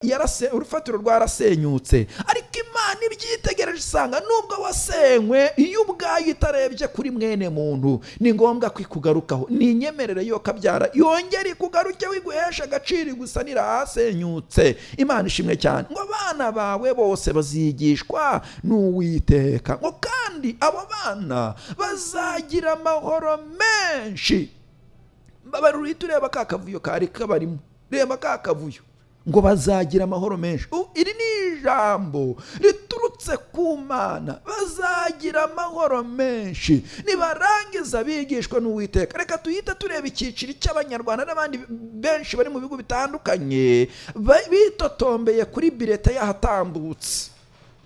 urufatiro rwarasenyutse, ariko Imana ibyitegereje isanga nubwo wasenywe, iyo ubwayo itarebye kuri mwene muntu ni ngombwa kwikugarukaho. Ni inyemerere yo kabyara yongera ikugaruke, wiguhesha agaciro, gusanira ahasenyutse. Imana ishimwe cyane ngo abana bawe bose bazigishwa n'Uwiteka, ngo kandi abo bana bazagira amahoro menshi. Babaruri tureba ka kavuyo kari kabarimo, reba ka kavuyo ngo bazagira amahoro menshi. Iri ni ijambo riturutse ku Mana, bazagira amahoro menshi nibarangiza bigishwa n'Uwiteka. Reka tuhita tureba icyiciro cy'Abanyarwanda n'abandi benshi bari mu bigo bitandukanye bitotombeye kuri bilete yahatambutse.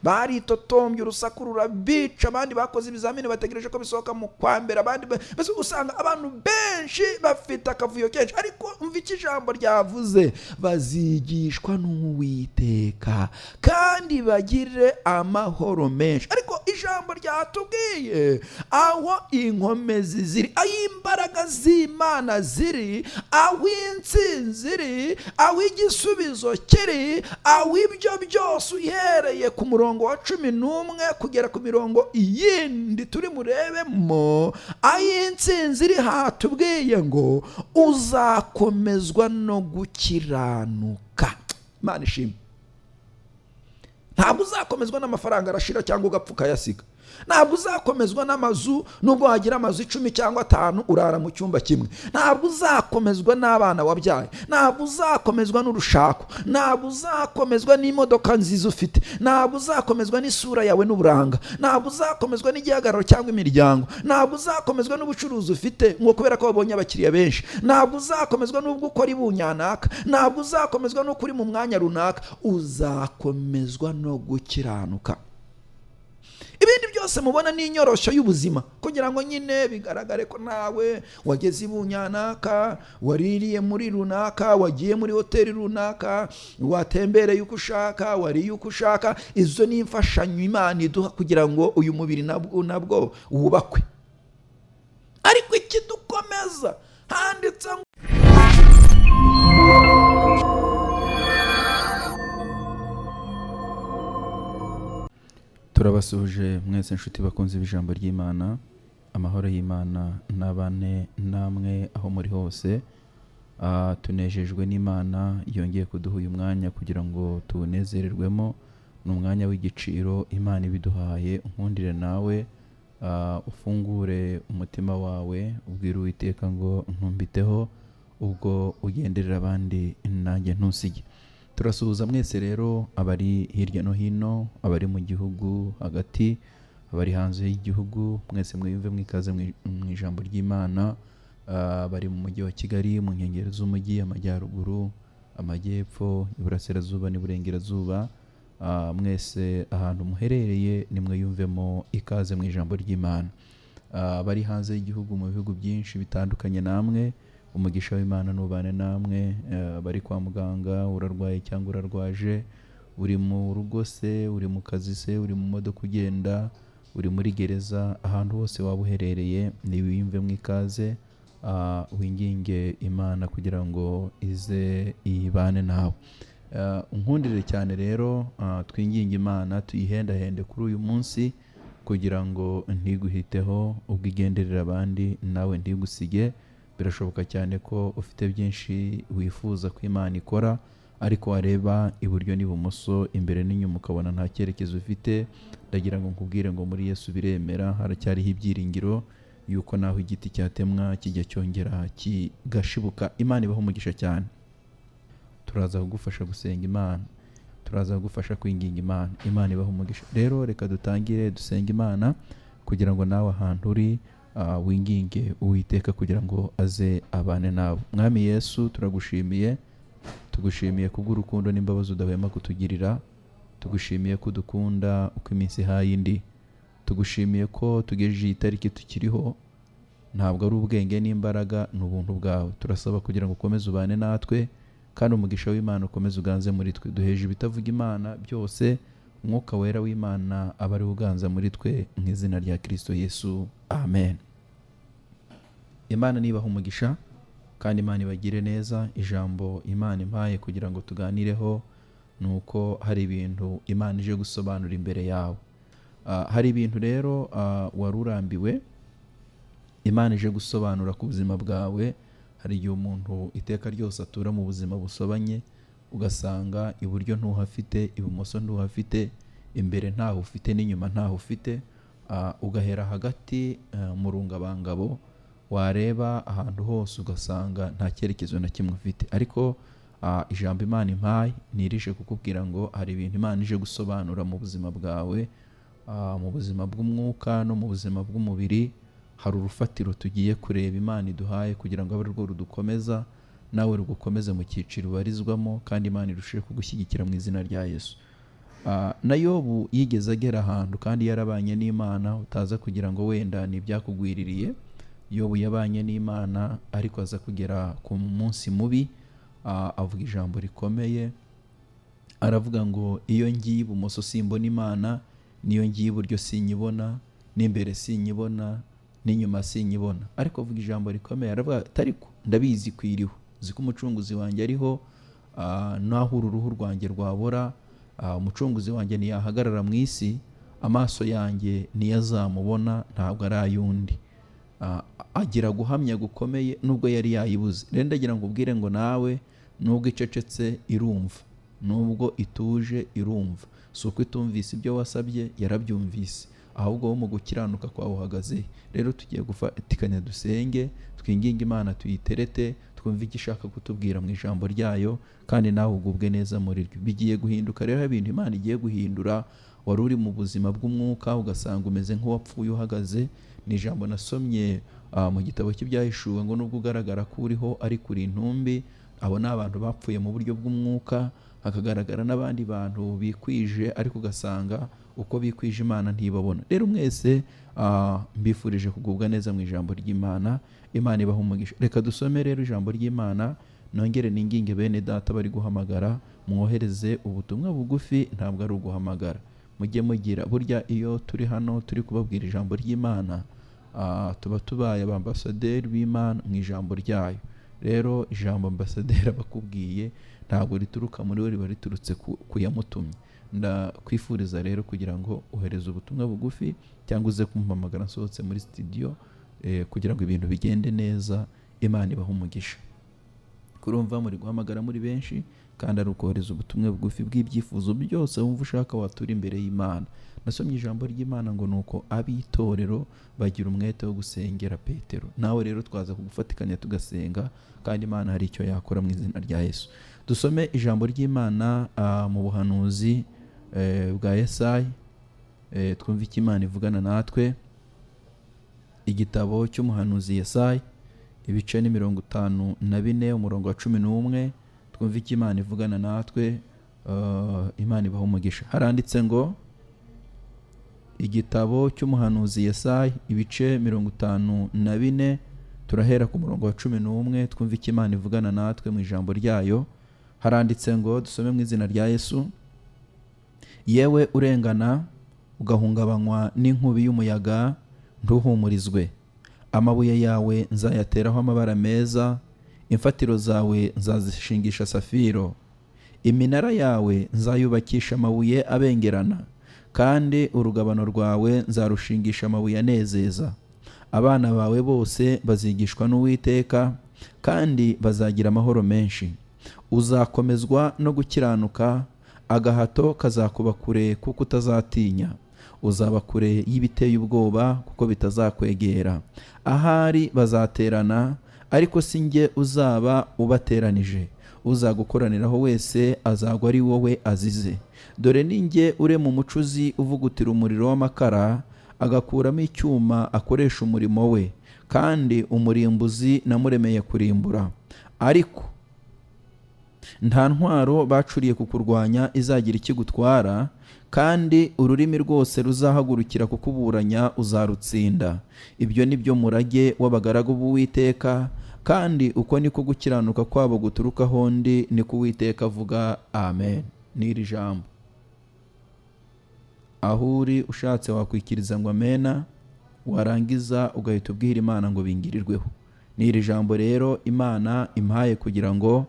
Baritotombye, urusaku rurabica, abandi bakoze ibizamini bategereje ko bisohoka mu kwa mbere, abandi usanga abantu benshi bafite akavuyo kenshi. Ariko umva iki ijambo ryavuze, bazigishwa n'Uwiteka kandi bagire amahoro menshi. Ariko ijambo ryatubwiye aho inkomezi ziri, aho imbaraga z'Imana ziri, aho intsinzi iri, aho igisubizo kiri, aho ibyo byose uhereye ku murongo wa 11 kugera ku mirongo iyindi turi murebemo, aho intsinzi iri hatubwiye ngo uzakomezwa no gukiranuka. Imana ishimwe. Ntabwo uzakomezwa n'amafaranga arashira cyangwa ugapfa ukayasiga. Ntabwo uzakomezwa n'amazu, nubwo wagira amazu 10 cyangwa 5 urara mu cyumba kimwe. Ntabwo uzakomezwa n'abana wabyaye. Ntabwo uzakomezwa n'urushako. Ntabwo uzakomezwa n'imodoka nziza ufite. Ntabwo uzakomezwa n'isura yawe n'uburanga. Ntabwo uzakomezwa n'igihagararo cyangwa imiryango. Ntabwo uzakomezwa n'ubucuruzi ufite ngo kubera ko wabonye abakiriya benshi. Ntabwo uzakomezwa n'ubwo ukora ibunyanaka. Ntabwo uzakomezwa no kuri mu mwanya runaka. Uzakomezwa no gukiranuka. Ibindi byose mubona ni inyoroshyo y'ubuzima, kugira ngo nyine bigaragare ko nawe wageze ibunyanaka, waririye muri runaka, wagiye muri hoteli runaka, watembereye uko ushaka, wariye uko ushaka. Izo ni imfashanyo Imana iduha kugira ngo uyu mubiri nabwo wubakwe. Ariko ikidukomeza handitse ngo turabasuhuje mwese inshuti bakunze ijambo ry'Imana. Amahoro y'Imana nabane namwe aho muri hose. Tunejejwe n'Imana yongeye kuduha uyu mwanya kugira ngo tuwunezererwemo. Ni umwanya w'igiciro Imana ibiduhaye. Nkundire nawe ufungure umutima wawe, ubwire Uwiteka ngo ntumbiteho, ubwo ugenderera abandi nanjye ntusige. Turasuhuza mwese rero abari hirya no hino, abari mu gihugu hagati, abari hanze y'igihugu, mwese mwiyumve mwikaze mu ijambo ry'Imana. Bari mu mujyi wa Kigali, mu nkengero z'umujyi, amajyaruguru, amajyepfo, iburasirazuba n'iburengerazuba. Mwese ahantu muherereye nimwe yumvemo ikaze mu ijambo ry'Imana. Bari hanze y'igihugu mu bihugu byinshi bitandukanye, namwe umugisha w'Imana nubane namwe. Bari kwa muganga, urarwaye cyangwa urarwaje, uri mu rugo se, uri mu kazi se, uri mu modoka ugenda, uri muri gereza, ahantu hose waba uherereye niwiyumve mwikaze. Winginge Imana kugira ngo ize ibane nawe. Nkundire cyane rero, twinginge Imana tuyihendahende kuri uyu munsi kugira ngo ntiguhiteho, ubwo igenderera abandi nawe ntigusige. Birashoboka cyane ko ufite byinshi wifuza ko Imana ikora, ariko wareba iburyo n'ibumoso, imbere n'inyuma ukabona nta cyerekezo ufite. Ndagira ngo nkubwire ngo muri Yesu biremera, haracyariho ibyiringiro yuko naho igiti cyatemwa kijya cyongera kigashibuka. Imana ibaho umugisha cyane. Turaza kugufasha gusenga Imana, turaza kugufasha kwinginga Imana. Imana ibaho umugisha. Rero reka dutangire dusenga Imana kugira ngo nawe ahantu uri winginge Uwiteka kugira ngo aze abane nawe. Mwami Yesu, turagushimiye, tugushimiye kubw'urukundo n'imbabazi udahwema kutugirira. Tugushimiye ko dukunda uko iminsi ihaye indi. Tugushimiye ko tugejeje itariki tukiriho, ntabwo ari ubwenge n'imbaraga, ni ubuntu bwawe. Turasaba kugira ngo ukomeze ubane natwe, kandi umugisha w'Imana ukomeze uganze muri twe. Duheje ibitavuga Imana byose, Umwuka wera w'Imana aba ari uganza muri twe, mu izina rya Kristo Yesu, amen. Imana nibaha umugisha kandi Imana ibagire neza. Ijambo Imana impaye kugira ngo tuganireho ni uko hari ibintu Imana ije gusobanura imbere yawe. Hari ibintu rero wari urambiwe Imana ije gusobanura ku buzima bwawe. Hari igihe umuntu iteka ryose atura mu buzima busobanye, ugasanga iburyo ntuhafite, ibumoso ntuhafite, imbere ntaho ufite n'inyuma ntaho ufite. Ugahera hagati mu rungabangabo, wareba ahantu hose ugasanga nta cyerekezo na kimwe ufite. Ariko ijambo Imana impaye nirije kukubwira ngo hari ibintu Imana ije gusobanura mu buzima bwawe, mu buzima bw'umwuka no mu buzima bw'umubiri. Hari urufatiro tugiye kureba Imana iduhaye kugira ngo abe rwo rudukomeza, nawe rugukomeze mu cyiciro ubarizwamo, kandi Imana irusheho kugushyigikira mu izina rya Yesu. Na Yobu yigeze agera ahantu kandi yarabanye n'Imana, utaza kugira ngo wenda ni ibyakugwiririye. Yobu yabanye n'Imana ariko aza kugera ku munsi mubi, avuga ijambo rikomeye. Aravuga ngo iyo ngiye ibumoso simbona Imana, niyo ngiye iburyo sinyibona, n'imbere sinyibona, n'inyuma sinyibona. Ariko avuga ijambo rikomeye, aravuga ariko ndabizi ko iriho, uzi ko umucunguzi wanjye ariho, naho uruhu rwanjye rwabora, umucunguzi wanjye ntiyahagarara mu isi, amaso yanjye ntiyazamubona, ntabwo ari ay'undi. Agira guhamya gukomeye nubwo yari yayibuze. Rero ndagira ngo ubwire ngo nawe nubwo icecetse irumva, nubwo ituje irumva. Si uko itumvise ibyo wasabye, yarabyumvise, ahubwo wo mu gukiranuka kwawe uhagaze. Rero tugiye gufatikanya dusenge, twinginge Imana tuyiterete, twumve icyo ishaka kutubwira mu ijambo ryayo, kandi nawe ugubwe neza muri ryo. Bigiye guhinduka rero ibintu Imana igiye guhindura. Wari uri mu buzima bw'umwuka ugasanga umeze nk'uwapfuye uhagaze. Ni ijambo nasomye mu gitabo cy'ibyahishuwe ngo nubwo ugaragara ko uriho ariko uri intumbi. Abo ni abantu bapfuye mu buryo bw'umwuka. Hakagaragara n'abandi bantu bikwije ariko ugasanga uko bikwije Imana ntibabona. Rero mwese mbifurije kugubwa neza mu ijambo ry'Imana. Imana ibaha umugisha. Reka dusome rero ijambo ry'Imana, nongere ninginge bene data bari guhamagara, mwohereze ubutumwa bugufi, ntabwo ari uguhamagara. Mujye mugira, burya iyo turi hano turi kubabwira ijambo ry'Imana, tuba tubaye abambasaderi b'Imana mu ijambo ryayo. Rero ijambo ambasaderi abakubwiye ntabwo rituruka muri we, riba riturutse ku yamutumye. Ndakwifuriza rero kugira ngo uhereze ubutumwa bugufi cyangwa uze kumpamagara nsohotse muri studio, kugira ngo ibintu bigende neza. Imana ibaha umugisha. Kurumva muri guhamagara muri benshi, kandi ari ukohereza ubutumwa bugufi bw'ibyifuzo byose wumva ushaka watura imbere y'Imana. Nasomye ijambo ry'Imana ngo nuko ab'itorero bagira umwete wo gusengera Petero. Nawe rero twaza kugufatikanya tugasenga, kandi Imana hari icyo yakora mu izina rya Yesu. Dusome ijambo ry'Imana mu buhanuzi bwa Yesaya, twumve icyo Imana ivugana natwe. Igitabo cy'umuhanuzi Yesaya, ibice ni 54 umurongo wa 11. Twumve icyo Imana ivugana natwe. Imana ibaha umugisha. Haranditse ngo igitabo cy'umuhanuzi Yesaya ibice 54, turahera ku murongo wa 11. Twumve icyo Imana ivugana natwe mu ijambo ryayo. Haranditse ngo, dusome mu izina rya Yesu. Yewe urengana ugahungabanywa n'inkubi y'umuyaga, ntuhumurizwe. Amabuye yawe nzayateraho amabara meza, imfatiro zawe nzazishingisha safiro. Iminara yawe nzayubakisha amabuye abengerana, kandi urugabano rwawe nzarushingisha amabuye anezeza. Abana bawe bose bazigishwa n'Uwiteka, kandi bazagira amahoro menshi. Uzakomezwa no gukiranuka, agahato kazakuba kure kuko utazatinya. Uzaba kure y'ibiteye ubwoba kuko bitazakwegera. Ahari bazaterana, ariko si njye uzaba ubateranije. Uzagukoraniraho wese azagwa ari wowe azize. Dore ni njye urema umucuzi uvugutira umuriro w'amakara, agakuramo icyuma akoresha umurimo we, kandi umurimbuzi namuremeye kurimbura. Ariko nta ntwaro bacuriye kukurwanya izagira ikigutwara, kandi ururimi rwose ruzahagurukira kukuburanya uzarutsinda. Ibyo ni byo murage w'abagaragu b'Uwiteka, kandi uko niko gukiranuka kwabo guturuka hondi, niko Uwiteka avuga. Amen. N'iri jambo aho uri ushatse wakwikiriza ngo amena, warangiza ugahita ubwira Imana ngo bingirirweho. N'iri jambo rero Imana impaye kugira ngo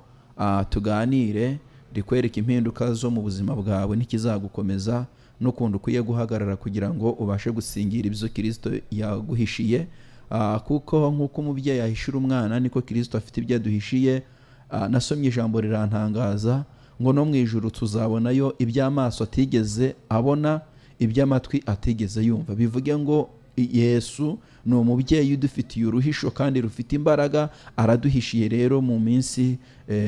tuganire. rikwereka impinduka zo mu buzima bwawe n'ikizagukomeza n'ukundi ukwiye guhagarara kugira ngo ubashe gusingira ibyo Kristo yaguhishiye. Kuko nk'uko umubyeyi ahishira umwana niko Kristo afite ibyo yaduhishiye. Nasomye ijambo rirantangaza ngo no mu ijuru tuzabonayo iby'amaso atigeze abona, iby'amatwi atigeze yumva. Bivuge ngo Yesu ni umubyeyi udufitiye uruhisho kandi rufite imbaraga. Araduhishiye rero mu minsi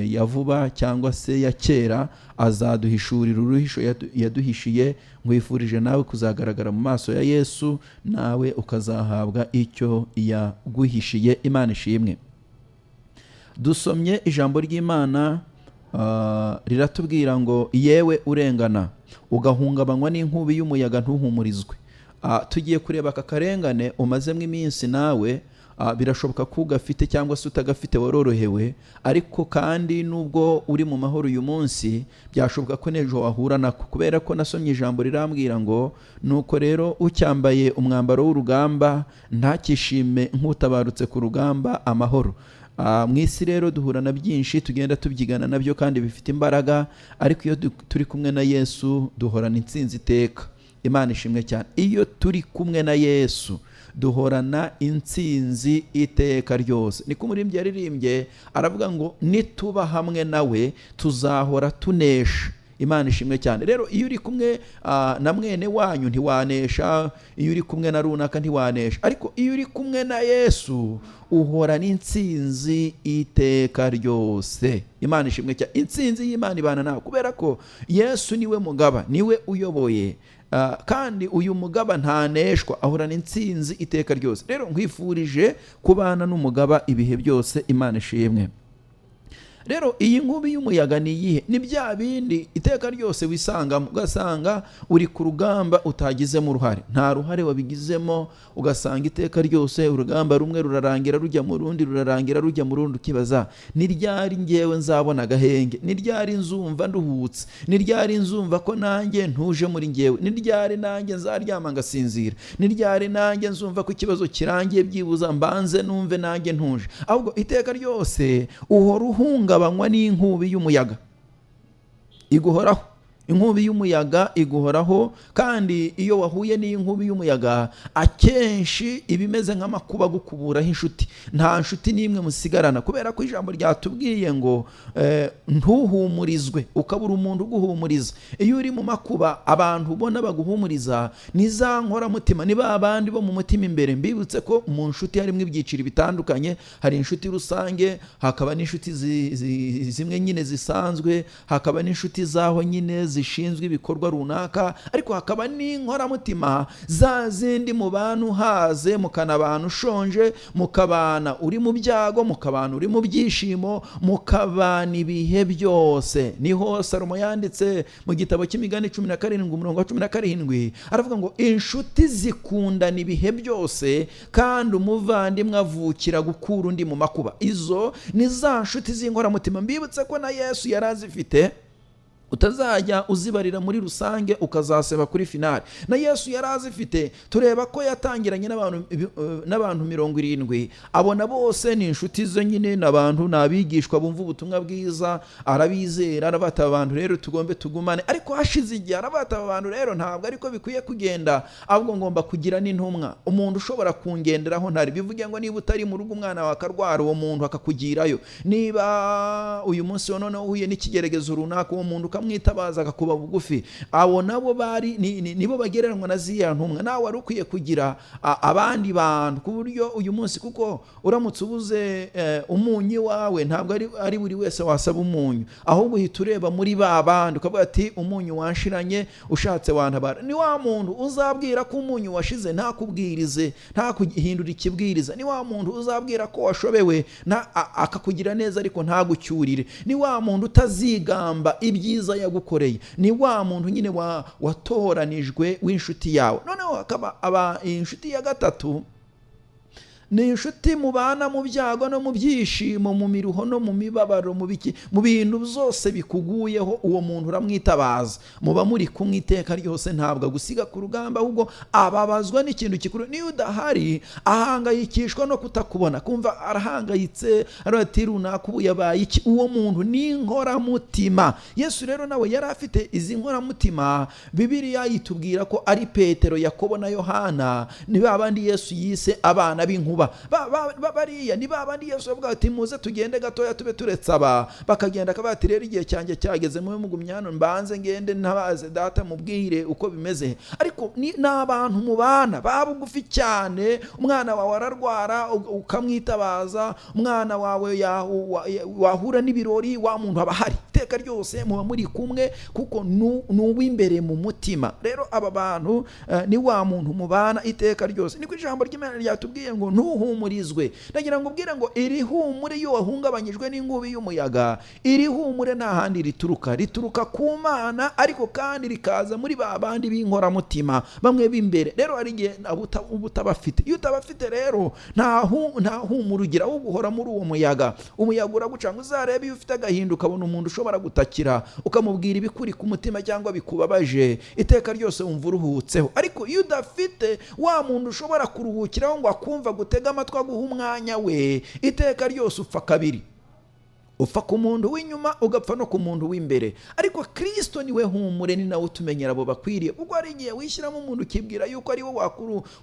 ya vuba cyangwa se ya kera, azaduhishurira uruhisho yaduhishiye. Nkwifurije nawe kuzagaragara mu maso ya Yesu, nawe ukazahabwa icyo yaguhishiye. Imana ishimwe. Dusomye ijambo ry'Imana riratubwira ngo yewe urengana ugahungabanywa n'inkubi y'umuyaga ntuhumurizwe. Tugiye kureba aka karengane umazemo iminsi nawe. Birashoboka ko ugafite cyangwa se utagafite warorohewe, ariko kandi nubwo uri mu mahoro uyu munsi byashoboka ko n'ejo wahura nako, kubera ko nasomye ijambo rirambwira ngo nuko rero ucyambaye umwambaro w'urugamba ntakishime nk'utabarutse ku rugamba amahoro. Mu isi rero duhura na byinshi tugenda tubyigana nabyo kandi bifite imbaraga, ariko iyo turi kumwe na Yesu duhorana intsinzi iteka. Imana ishimwe cyane. Iyo turi kumwe na Yesu duhorana intsinzi iteka ryose. Niko umuririmbyi yaririmbye aravuga ngo nituba hamwe nawe tuzahora tunesha. Imana ishimwe cyane. Rero iyo uri kumwe na mwene wanyu ntiwanesha, iyo uri kumwe na runaka ntiwanesha, ariko iyo uri kumwe na Yesu uhorana intsinzi iteka ryose. Imana ishimwe cyane. Intsinzi y'Imana ibana nawe kubera ko Yesu niwe mugaba, niwe uyoboye. Kandi uyu mugaba ntaneshwa, ahorana intsinzi iteka ryose. Rero nkwifurije kubana n'umugaba ibihe byose. Imana ishimwe. Rero iyi nkubi y'umuyaga ni iyihe? Ni bya bindi iteka ryose wisangamo, ugasanga uri ku rugamba utagizemo uruhare, nta ruhare wabigizemo, ugasanga iteka ryose urugamba rumwe rurarangira rujya mu rundi, rurarangira rujya mu rundi, ukibaza ni ryari ngewe nzabona agahenge, ni ryari nzumva nduhutse, ni ryari nzumva ko nanjye ntuje muri ngewe, ni ryari nanjye nzaryama ngasinzira, ni ryari nanjye nzumva ko ikibazo kirangiye byibuza mbanze numve nanjye ntuje. Ahubwo iteka ryose uhora uhungabanywa n'inkubi y'umuyaga iguhoraho. Inkubi y'umuyaga iguhoraho, kandi iyo wahuye n'inkubi y'umuyaga akenshi ibimeze nk'amakuba gukuburaho inshuti. Nta nshuti n'imwe musigarana, kubera ko ijambo ryatubwiye ngo ntuhumurizwe, ukabura umuntu uguhumuriza. Iyo uri mu makuba abantu ubona baguhumuriza ni za nkoramutima, ni ba bandi bo mu mutima imbere. Mbibutse ko mu nshuti harimo ibyiciro bitandukanye. Hari inshuti rusange, hakaba n'inshuti zimwe nyine zisanzwe, hakaba n'inshuti zaho nyine zishinzwe ibikorwa runaka, ariko hakaba n'inkoramutima za zindi mu bantu haze, mukanabana ushonje, mukabana uri mu byago, mukabana uri mu byishimo, mukabana ibihe byose. Niho Salomo yanditse mu gitabo cy'Imigani 17:17 aravuga ngo inshuti zikundana ibihe byose, kandi umuvandimwe avukira gukura undi mu makuba. Izo ni za nshuti z'inkoramutima. Mbibutse ko na Yesu yari azifite, utazajya uzibarira muri rusange ukazaseba kuri finali. Na Yesu yari azifite. Tureba ko yatangiranye n'abantu 70, abona bose ni inshuti ze nyine, n'abantu nabigishwa bumva ubutumwa bwiza, arabizera, arabata abantu rero tugombe tugumane. Ariko hashize igihe arabata abantu rero ntabwo ariko bikwiye kugenda, ahubwo ngomba kugira n'intumwa, umuntu ushobora kungenderaho ntari. Bivuge ngo niba utari mu rugo umwana wawe akarwara, uwo muntu akakugirayo. Niba uyu munsi none uhuye n'ikigeragezo runaka, uwo muntu ukamwitabaza akakuba bugufi, abo nabo bari nibo bagereranywa na ziya ntumwa. Nawe wari ukwiye kugira abandi bantu, ku buryo uyu munsi, kuko uramutse ubuze umunyu wawe ntabwo ari buri wese wasaba umunyu, ahubwo uhita ureba muri ba bandi ukavuga ati umunyu wanshiranye, ushatse wantabara. Ni wa muntu uzabwira ko umunyu washize ntakubwirize, ntakuhindura ikibwiriza. Ni wa muntu uzabwira ko washobewe akakugira neza ariko ntagucyurire. Ni wa muntu utazigamba ibyiza yagukoreye. Ni wa muntu nyine watoranijwe w'inshuti yawe. Noneho hakaba inshuti ya gatatu ni inshuti mubana mu byago no mu byishimo, mu miruho no mu mibabaro, mu bintu byose bikuguyeho, uwo muntu uramwitabaza. muba muri kumwe iteka ryose, ntabwo agusiga ku rugamba, ahubwo ababazwa n'ikintu kikuru. niyo udahari ahangayikishwa no kutakubona, kumva arahangayitse, arati runaka ubu yabaye iki. uwo muntu ni inkoramutima. Yesu rero nawe yari afite izi nkoramutima. Bibiliya yitubwira ko ari Petero, Yakobo na Yohana, ni babandi Yesu yise abana b'inkuba. Bariya ni babandi Yesu avuga ati muze tugende gatoya tube turetse aba. Bakagenda akabati rero igihe cyanjye cyageze, mube mugumye hano mbanze ngende ntabaze data mubwire uko bimeze. Ariko ni abantu mubana babugufi cyane. Umwana wawe ararwara ukamwitabaza, umwana wawe wahura n'ibirori, wa muntu aba hari iteka ryose, muba muri kumwe kuko n'uw'imbere mu mutima. Rero aba bantu ni wa muntu mubana iteka ryose. Niko ijambo ry'Imana ryatubwiye ngo ntuhumurizwe. Ndagira ngo ubwire ngo iri humure iyo wahungabanyijwe n'inkubi y'umuyaga, iri humure nta handi rituruka ku Mana, ariko kandi rikaza muri ba bandi b'inkoramutima bamwe b'imbere. Rero hari igihe utabafite. Iyo utabafite rero nta humure ugira, ahubwo uhora muri uwo muyaga. Umuyaga uragucanga. Uzarebe iyo ufite agahinda ukabona umuntu ushobora gutakira, ukamubwira ibikuri ku mutima cyangwa bikubabaje, iteka ryose wumva uruhutseho. Ariko iyo udafite wa muntu ushobora kuruhukiraho ngo akumva gutega amatwi aguha umwanya we, iteka ryose upfa kabiri. Upfa ku muntu w'inyuma ugapfa no ku muntu w'imbere. Ariko Kristo niwe humure, ni nawe utumenyera abo bakwiriye. Ubwo ari igihe wishyiramo umuntu ukibwira yuko ari we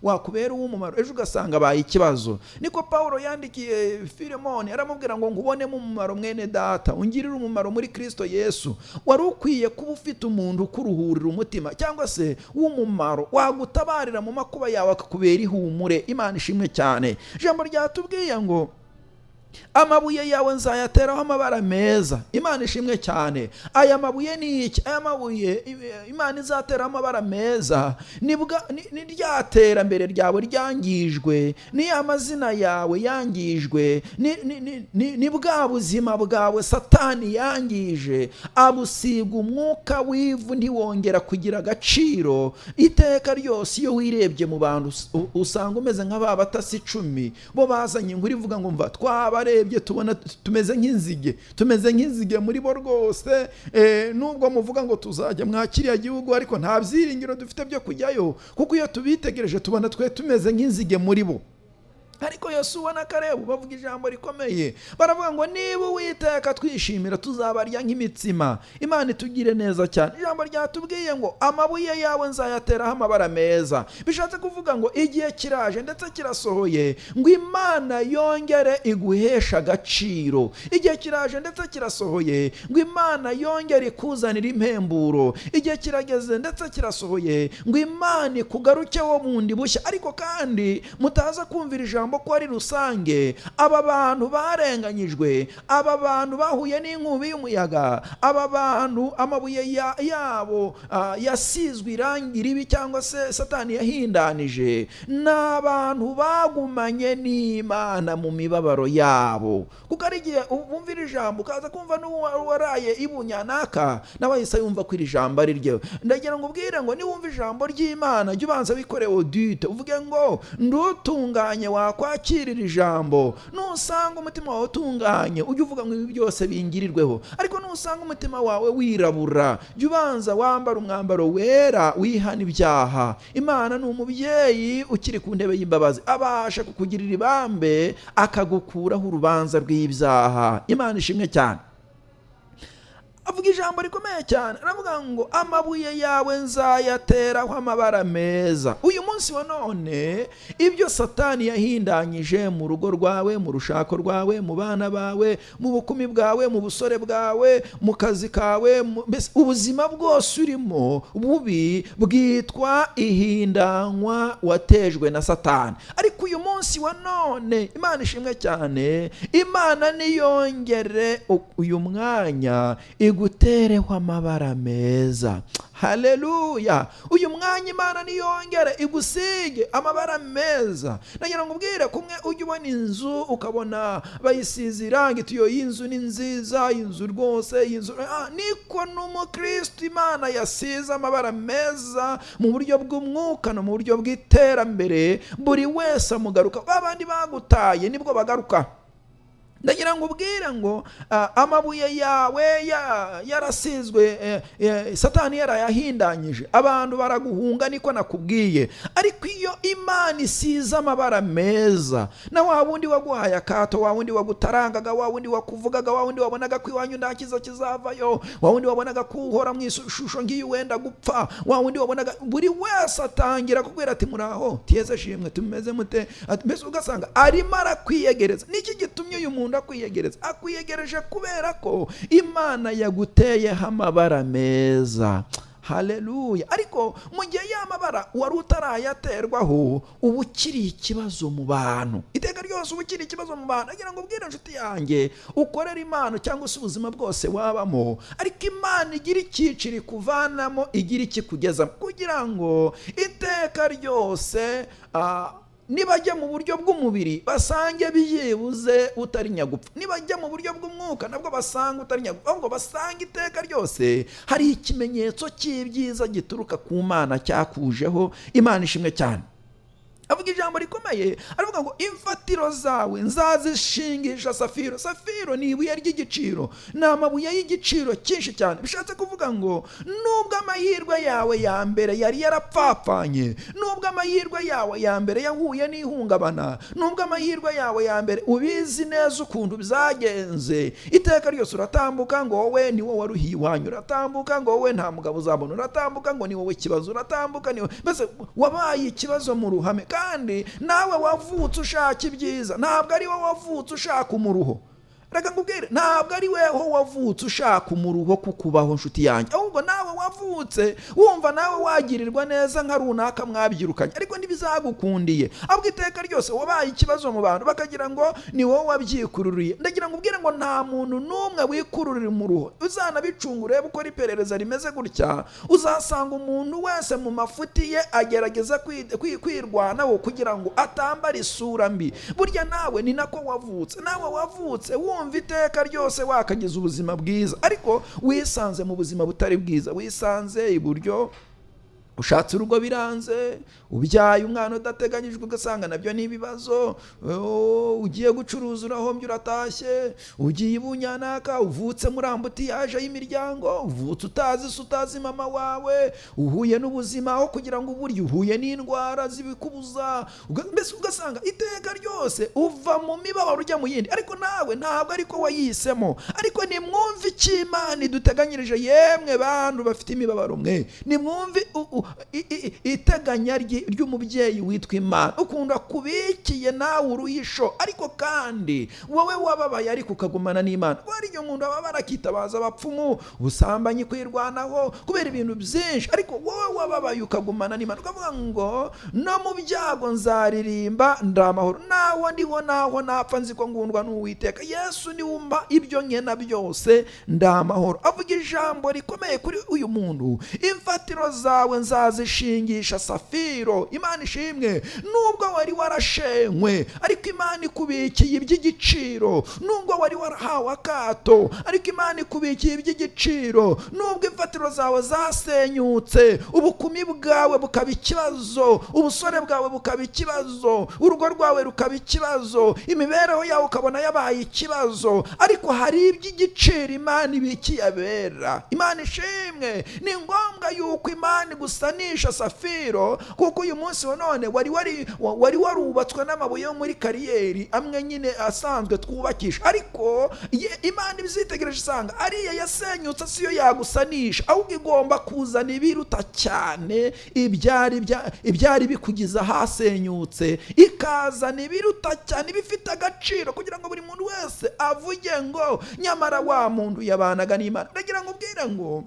wakubera uw'umumaro, ejo ugasanga abaye ikibazo. Niko Pawulo yandikiye Filemoni, aramubwira ngo ngubonemo umumaro mwene data, ungirire umumaro muri Kristo Yesu. Wari ukwiye kuba ufite umuntu ukuruhurira umutima, cyangwa se w'umumaro wagutabarira mu makuba yawe akakubera ihumure. Imana ishimwe cyane. Ijambo ryatubwiye ngo amabuye yawe nzayateraho amabara meza. Imana ishimwe cyane. Aya mabuye ni iki? Aya mabuye Imana izateraho amabara meza ni rya terambere ryawe ryangijwe, ni amazina yawe yangijwe, ni bwa buzima bwawe Satani yangije, abusiga umwuka w'ivu, ntiwongera kugira agaciro. Iteka ryose iyo wirebye mu bantu usanga umeze nk'aba batasi 10 bo bazanye inkuru ivuga ngo mva twabarebye tubona tumeze nk'inzige muri bo rwose. Nubwo muvuga ngo tuzajya mwakiriya gihugu, ariko nta byiringiro dufite byo kujyayo, kuko iyo tubitegereje tubona twe tumeze nk'inzige muri bo. Ariko Yosuwa na Kalebu bavuga ijambo rikomeye, baravuga ngo niba Uwiteka twishimira tuzabarya nk'imitsima. Imana itugire neza cyane. Ijambo ryatubwiye ngo amabuye yawe nzayateraho amabara meza. Bishatse kuvuga ngo igihe kiraje ndetse kirasohoye ngo Imana yongere iguhesha agaciro. Igihe kiraje ndetse kirasohoye ngo Imana yongere ikuzanira impemburo. Igihe kirageze ndetse kirasohoye ngo Imana ikugarukeho bundi bushya. Ariko kandi mutaza kumvira ijambo ko ari rusange. Aba bantu barenganyijwe, aba bantu bahuye n'inkubi y'umuyaga, aba bantu amabuye yabo yasizwe irangi ribi cyangwa se Satani yahindanije, n'abantu bagumanye n'Imana mu mibabaro yabo. Kuko ari igihe bumvira ijambo ukaza kumva n'uwaraye ibunyanaka nawe yise yumva ko iri jambo ari ryo. Ndagira ngo ubwire ngo niwumva ijambo ry'Imana jya ubanza wikore audit, uvuge ngo ndutunganye wakwakirira ijambo. Nusanga umutima wawe utunganye ujye uvuga ngo ibi byose bingirirweho. Ariko nusanga umutima wawe wirabura, jya ubanza wambara umwambaro wera, wihana ibyaha. Imana ni umubyeyi ukiri ku ntebe y'imbabazi, abasha kukugirira ibambe akagukuraho urubanza rw'ibyaha. Imana ishimwe cyane. Avuga ijambo rikomeye cyane, aravuga ngo amabuye yawe nzayateraho amabara meza. Uyu munsi wa none ibyo Satani yahindanyije mu rugo rwawe, mu rushako rwawe, mu bana bawe, mu bukumi bwawe, mu busore bwawe, mu kazi kawe, mbese ubuzima bwose urimo bubi bwitwa ihindanywa watejwe na Satani. Ariko uyu munsi wa none Imana ishimwe cyane, Imana niyongere uyu mwanya igutereho amabara meza. haleluya. Uyu mwanya Imana niyongere igusige amabara meza. Nagira ngo ubwire kumwe ujye ubona inzu ukabona bayisize irangi tiyo y'inzu ni nziza, inzu rwose inzu niko n'umukristo Imana yasize amabara meza mu buryo bw'umwuka no mu buryo bw'iterambere. Buri wese amugaruka, babandi bagutaye nibwo bagaruka. Ndagira ngo ubwire ngo amabuye yawe yarasizwe, Satani yarayahindanyije, abantu baraguhunga, niko nakubwiye. Ariko iyo Imana isize amabara meza, na wa wundi waguhaye akato, wa wundi wagutarangaga, wa wundi wakuvugaga, wa wundi wabonaga ko iwanyu nta kiza kizavayo, wa wundi wabonaga ko uhora mu ishusho ngiyo wenda gupfa, wa wundi wabonaga, buri wese atangira kubwira ati muraho tiyeze shimwe tumeze mute. Mbese ugasanga arimo arakwiyegereza. Niki gitumye uyu muntu akwiyegereje kubera ko Imana yaguteyeho amabara meza. Haleluya. Ariko mu gihe y'amabara wari utarayaterwaho, uba ukiri ikibazo mu bantu, iteka ryose uba ukiri ikibazo mu bantu. Agira ngo ubwire inshuti yanjye, ukorera Imana cyangwa se ubuzima bwose wabamo, ariko Imana igira icyiciro ikuvanamo, igira ikikugezamo, kugira ngo iteka ryose nibajya mu buryo bw'umubiri basange byibuze utari nyagupfa, nibajya mu buryo bw'umwuka nabwo basanga utari nyagupfa, ahubwo basanga iteka ryose hari ikimenyetso cy'ibyiza gituruka ku Mana cyakujeho. Imana ishimwe cyane. Avuga ijambo rikomeye, aravuga ngo imfatiro zawe nzazishingisha safiro. Safiro ni ibuye ry'igiciro, ni amabuye y'igiciro cyinshi cyane. Bishatse kuvuga ngo nubwo amahirwe yawe ya mbere yari yarapfapfanye, nubwo amahirwe yawe ya mbere yahuye n'ihungabana, nubwo amahirwe yawe ya mbere ubizi neza ukuntu byagenze, iteka ryose uratambuka ngo wowe ni wowe waruhiye iwanyu, uratambuka ngo wowe nta mugabo uzabona, uratambuka ngo ni wowe ikibazo, uratambuka ni wowe, mbese wabaye ikibazo mu ruhame. Kandi nawe wavutse ushaka ibyiza, ntabwo ari wowe wavutse ushaka umuruho. Reka ngubwire, ntabwo ari weho wavutse ushaka umuruho kukubaho nshuti yanjye, ahubwo nawe wavutse wumva nawe wagirirwa neza nka runaka mwabyirukanye, ariko ntibizagukundiye. Ahubwo iteka ryose wabaye ikibazo mu bantu bakagira ngo ni wowe wabyikururiye. Ndagira ngo ubwire ngo nta muntu n'umwe wikururira umuruho. Uzanabicunga urebe uko iperereza rimeze gutya, uzasanga umuntu wese mu mafuti ye agerageza kwirwanaho kugira ngo atambara isura mbi. Burya nawe ni nako wavutse, nawe wavutse wumva iteka ryose wakagize ubuzima bwiza, ariko wisanze mu buzima butari bwiza, wisanze iburyo ushatse urugo biranze, ubyaye umwana udateganyijwe ugasanga nabyo ni ibibazo, ugiye gucuruza urahombye uratashye, ugiye ibunyanaka, uvutse muri ambutiyaje y'imiryango, uvutse utazi mama wawe, uhuye n'ubuzima aho kugira ngo uburye uhuye n'indwara zibikubuza, mbese ugasanga iteka ryose uva mu mibabaro ujya mu yindi. Ariko nawe ntabwo ariko wayihisemo. Ariko nimwumve icyo Imana iduteganyirije, yemwe bantu bafite imibabaro mwe, nimwumve iteganya ry'umubyeyi witwa Imana, ukunda kubikiye nawe uruhisho, ariko kandi wowe wababaye ariko ukagumana n'Imana. Wari iyo umuntu ababara akitabaza abapfumu, ubusambanyi, kwirwanaho kubera ibintu byinshi, ariko wowe wababaye ukagumana n'Imana, ukavuga ngo no mu byago nzaririmba ndamahoro, naho ndiho naho napfa nzi ko ngundwa n'Uwiteka. Yesu ni wumva ibyo nkena byose ndamahoro. Avuga ijambo rikomeye kuri uyu muntu, imfatiro zawe nzazishingisha safiro. Imana ishimwe. Nubwo wari warashenywe, ariko Imana ikubikiye iby'igiciro. Nubwo wari warahawe akato, ariko Imana ikubikiye iby'igiciro. Nubwo imfatiro zawe zasenyutse, ubukumi bwawe bukaba ikibazo, ubusore bwawe bukaba ikibazo, urugo rwawe rukaba ikibazo, imibereho yawe ukabona yabaye ikibazo, ariko hari iby'igiciro Imana ibikiye abera. Imana ishimwe. Ni ngombwa yuko Imana gusanisha safiro, kuko uyu munsi wa none wari warubatswe n'amabuye yo muri kariyeri amwe nyine asanzwe twubakisha, ariko Imana ibizitegereje isanga ariya yasenyutse siyo yagusanisha, ahubwo igomba kuzana ibiruta cyane ibyari bikugiza hasenyutse, ikazana ibiruta cyane bifite agaciro, kugira ngo buri muntu wese avuge ngo nyamara wa muntu yabanaga n'Imana. Ndagira ngo ubwire ngo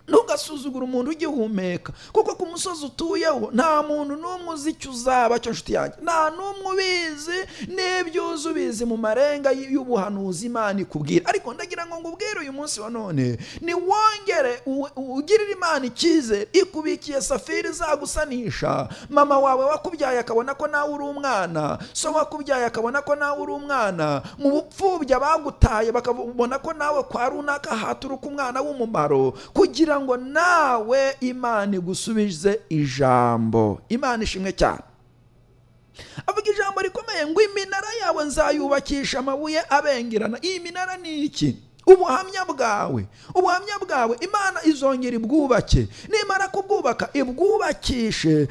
ntugasuzugure umuntu ugihumeka, kuko ku umusozi utuyeho nta muntu n'umwe uzi icyo uzaba cyo nshuti yanjye, nta n'umwe ubizi, n'ibyo ubizi mu marenga y'ubuhanuzi Imana ikubwira. Ariko ndagira ngo ngubwire uyu munsi wa none, ni wongere ugirira Imana icyizere, ikubikiye safiri zagusanisha. Mama wawe wakubyaye akabona ko nawe uri umwana, so wakubyaye akabona ko nawe uri umwana, mu bupfubya bagutaye bakabona ko nawe kwa runaka haturuka umwana w'umumaro, kugira ngo nawe Imana igusubize ijambo. Imana ishimwe cyane. Avuga ijambo rikomeye ngo iminara yawe nzayubakisha amabuye abengerana. Iyi minara ni iki? Ubuhamya bwawe. Ubuhamya bwawe Imana izongera ibwubake, nimara kubwubaka ibwubakishe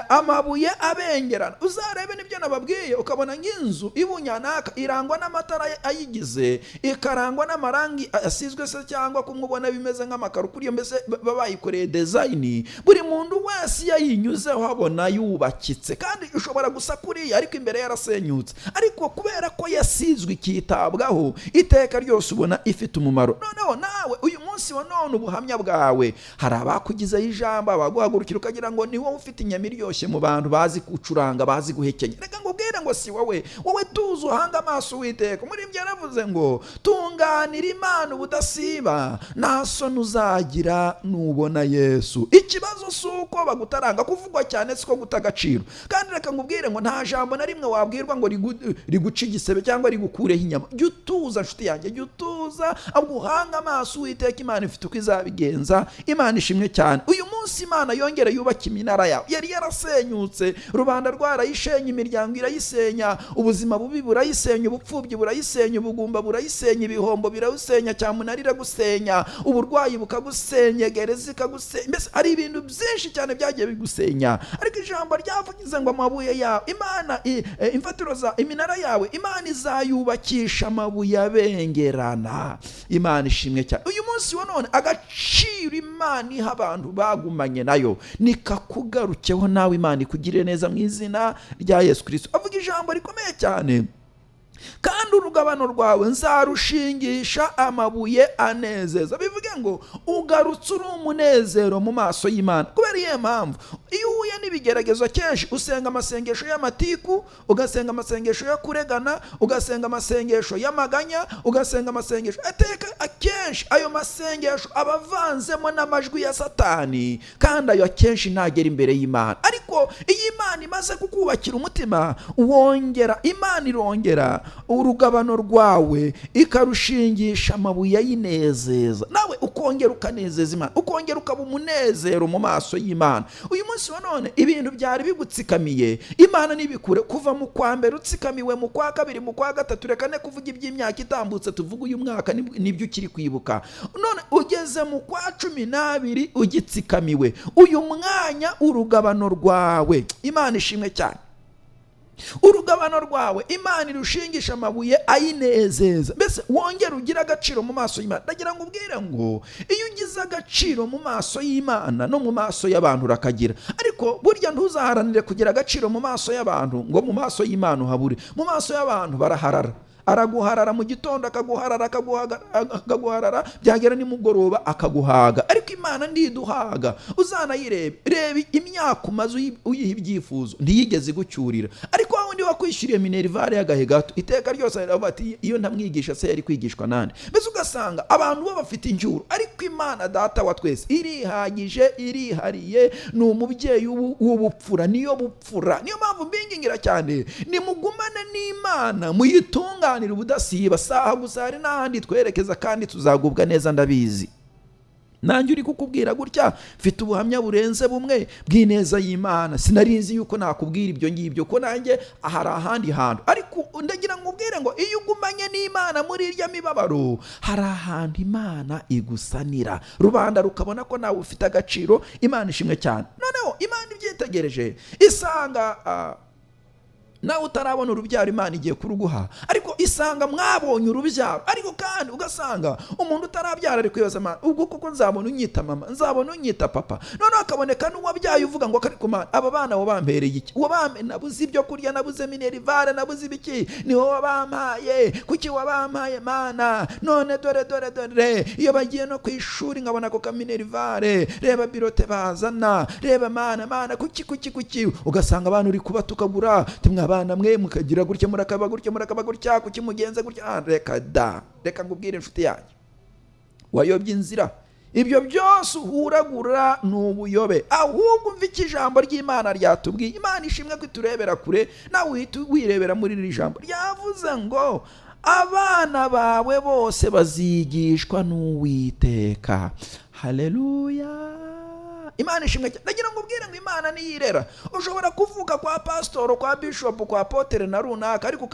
amabuye abengerana. Uzarebe nibyo nababwiye, ukabona nk'inzu ibunyanaka irangwa n'amatara ayigize, ikarangwa n'amarangi asizwe se cyangwa kumubona bimeze nk'amakaro, kuriyo mbese babayikoreye design, buri muntu wese yayinyuzeho habona yubakitse, kandi ushobora gusa kuriya ariko imbere yarasenyutse, ariko kubera ko yasizwe ikitabwaho iteka ryose ubona ifite umumaro. Noneho nawe uyu munsi wa none ubuhamya bwawe, hari abakugizeho ijambo, abaguhagurukira ukagira ngo ni wowe ufite inyama iryoshye mu bantu bazi gucuranga, bazi guhekenya. Reka ngubwire ngo si wowe tuzi, uhanga amaso Uwiteka. Muri ibyo yaravuze ngo tunganira Imana ubudasiba, nta soni uzagira nubona Yesu. Ikibazo si uko bagutaranga, kuvugwa cyane siko guta agaciro. Kandi reka ngubwire ngo nta jambo na rimwe wabwirwa ngo riguca igisebe cyangwa rigukureho inyama. Jya utuza nshuti yanjye, jya utuza, aguhanga amaso Uwiteka. Imana ifite uko izabigenza. Imana ishimwe cyane. Uyu munsi Imana yongera yubaka iminara yawe. Yari yarasenyutse, rubanda rwarayishenye, imiryango irayisenya, ubuzima bubi burayisenya, ubupfubyi burayisenya, ubugumba burayisenya, ibihombo birayisenya, cyamunara iragusenya, uburwayi bukagusenya, gereza ikagusenya, mbese hari ibintu byinshi cyane byagiye bigusenya. Ariko ijambo ryavugize ngo amabuye yawe Imana, imfatiro za iminara yawe Imana izayubakisha amabuye abengerana. Imana ishimwe cyane. Uyu munsi wa none agaciro Imana iha abantu bagumanye nayo nikakugarukeho nawe, Imana ikugirire neza mu izina rya Yesu Kristo. Avuga ijambo rikomeye cyane, kandi urugabano rwawe nzarushingisha amabuye anezeza. Bivuge ngo ugarutse uri umunezero mu maso y'Imana. Kubera iyo mpamvu, iyo uhuye n'ibigeragezo kenshi usenga amasengesho y'amatiku, ugasenga amasengesho yo kuregana, ugasenga amasengesho y'amaganya, ugasenga amasengesho ateka, akenshi ayo masengesho abavanzemo n'amajwi ya Satani, kandi ayo akenshi ntagera imbere y'Imana. Ariko iyo Imana imaze kukubakira umutima, Imana irongera urugabano rwawe ikarushingisha amabuye y'inezeza, nawe ukongera ukanezeza Imana, ukongera ukaba umunezero mu maso y'Imana. Uyu munsi wa none ibintu byari bigutsikamiye, Imana nibikure. Kuva mu kwa mbere utsikamiwe, mu kwa kabiri, mu kwa gatatu, reka ne kuvuga iby'imyaka itambutse, tuvuga uyu mwaka nibyo ukiri kwibuka. None ugeze mu kwa 12 ugitsikamiwe. Uyu mwanya urugabano rwawe Imana ishimwe cyane, urugabano rwawe Imana irushingisha amabuye ayinezeza, mbese wongera ugira agaciro mu maso y'Imana. Ndagira ngo ubwire ngo iyo ugize agaciro mu maso y'Imana no mu maso y'abantu urakagira, ariko burya ntuzaharanire kugira agaciro mu maso y'abantu ngo mu maso y'Imana uhabure. Mu maso y'abantu baraharara, araguharara mu gitondo, akaguharara byagera nimugoroba akaguhaga, ariko Imana ndiduhaga. Uzanayirebe, reba imyaka umaze uyiha ibyifuzo, ntiyigeze igucyurira. Ariko wundi wakwishyuriye minerivare y'agahe gato, iteka ryose aravuga ati iyo ntamwigisha se yari kwigishwa nande. Mbese ugasanga abantu bo bafite injuru, ariko Imana Data wa twese irihagije, irihariye, ni umubyeyi w'ubupfura, niyo bupfura. Niyo mpamvu mbingingira cyane, nimugumane n'Imana, muyitunganire ubudasiba. Saha gusa hari n'ahandi twerekeza, kandi tuzagubwa neza ndabizi. Nanjye uri kukubwira gutya, mfite ubuhamya burenze bumwe bw'ineza y'Imana. Sinarinzi yuko nakubwira ibyo ngibyo, ko nanjye ahari ahandi hantu. Ariko ndagira ngo ubwire ngo iyo ugumanye n'Imana muri irya mibabaro, hari ahantu Imana igusanira, rubanda rukabona ko nawe ufite agaciro. Imana ishimwe cyane. Noneho Imana ibyitegereje isanga nawe utarabona urubyaro Imana igiye kuruguha, ariko isanga mwabonye urubyaro, ariko kandi ugasanga umuntu utarabyara ari kwibaza Mana, ubwo kuko nzabona unyita mama, nzabona unyita papa, noneho akaboneka n'uwabyaye uvuga ngo ariko Mana, aba bana wabampereye iki? Nabuze ibyo kurya, nabuze minerivare, nabuze ibiki, ni wowe wabampaye, kuki wabampaye Mana? None dore iyo bagiye no ku ishuri nkabona ako kaminerivare, reba birote bazana, reba Mana kuki ugasanga abantu uri kuba tukagura abana mwe mukagira gutya murakaba gutya kuki mugenze gutya. Reka ngubwire inshuti yanjye, wayobye inzira. Ibyo byose uhuragura ni ubuyobe, ahubwo umva iki ijambo ry'Imana ryatubwiye. Imana ishimwe ko iturebera kure, nawe uhita wirebera muri iri jambo. Ryavuze ngo abana bawe bose bazigishwa n'Uwiteka. Haleluya. Imana ishimwe cyane. Nagira ngo ubwire ngo Imana niyirera. Ushobora kuvuka kwa pastor, kwa bishop, kwa apotre na runaka, ariko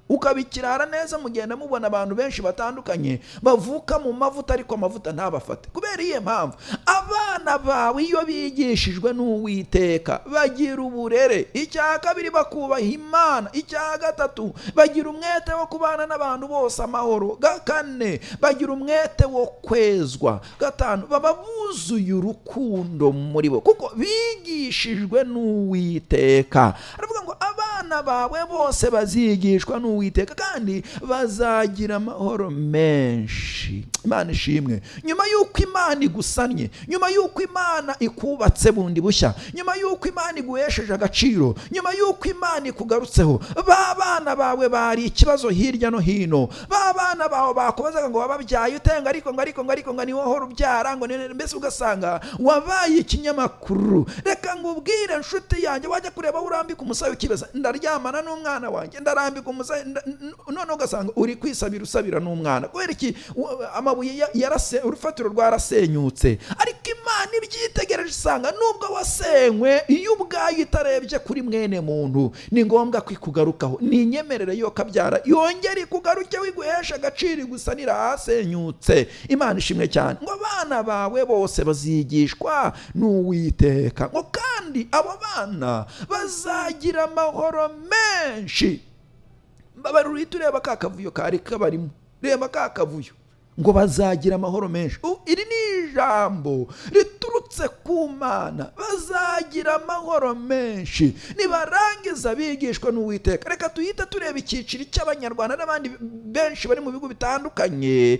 ukabikirara neza. Mugenda mubona abantu benshi batandukanye bavuka mu mavuta, ariko amavuta ntabafate. Kubera iyihe mpamvu? Abana bawe iyo bigishijwe n'Uwiteka bagira uburere. Icya kabiri, bakubaha Imana. Icya gatatu, bagira umwete wo kubana n'abantu bose amahoro. Kane, bagira umwete wo kwezwa. Gatanu, baba buzuye urukundo muri bo, kuko bigishijwe n'Uwiteka. Aravuga ngo abana bawe bose bazigishwa n'Uwiteka kandi bazagira amahoro menshi. Imana ishimwe. Nyuma y'uko Imana igusannye, nyuma y'uko Imana ikubatse bundi bushya, nyuma y'uko Imana iguhesheje agaciro, nyuma y'uko Imana ikugarutseho, ba bana bawe bari ikibazo hirya no hino. Ba bana bawe bakubazaga ngo wababyaye utenga, ariko ni wowe urubyara, ngo mbese ugasanga wabaye ikinyamakuru. Reka ngubwire inshuti yanjye, wajya kureba urambika umusayi ukibaza, ndaryamana n'umwana wanjye, ndarambika umusayi, none ugasanga uri kwisabira usabira n'umwana. Kubera iki? Amabuye urufatiro rwarasenyutse. Ariko Imana ibyitegereje isanga nubwo wasenywe, iyo ubwayo itarebye kuri mwene muntu, ni ngombwa kwikugarukaho. Ni inyemerere yo kabyara yongera ikugaruke, wiguhesha agaciro, igusanira ahasenyutse. Imana ishimwe cyane. Ngo abana bawe bose bazigishwa n'Uwiteka, ngo kandi abo bana bazagira amahoro menshi. Babaruri tureba kakavuyo kari kabarimo, reba kakavuyo, ngo bazagira amahoro menshi. Iri ni ijambo riturutse ku Mana. Bazagira amahoro menshi nibarangiza bigishwa n'Uwiteka. Reka tuhita tureba icyiciro cy'Abanyarwanda n'abandi benshi bari mu bihugu bitandukanye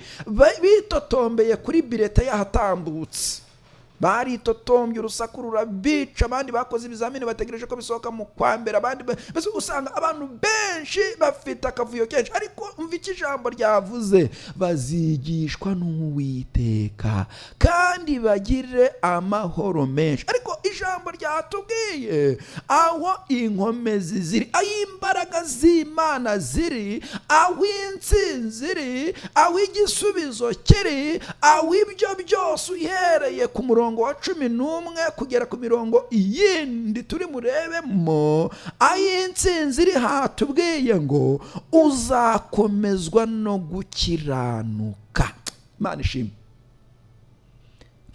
bitotombeye kuri birete yahatambutse. Baritotombye, urusaku rurabica, abandi bakoze ibizamini bategereje ko bisohoka mu kwa mbere, abandi bese usanga abantu benshi bafite akavuyo kenshi. Ariko umva iki ijambo ryavuze, bazigishwa n'Uwiteka kandi bagire amahoro menshi. Ariko ijambo ryatubwiye aho inkomezi ziri, aho imbaraga z'Imana ziri, aho intsinzi iri, aho igisubizo kiri, aho ibyo byose uhereye ku murongo wa 11 kugera ku mirongo yindi turi murebemo, aho intsinzi iri hatubwiye ngo uzakomezwa no gukiranuka. Imana ishimwe.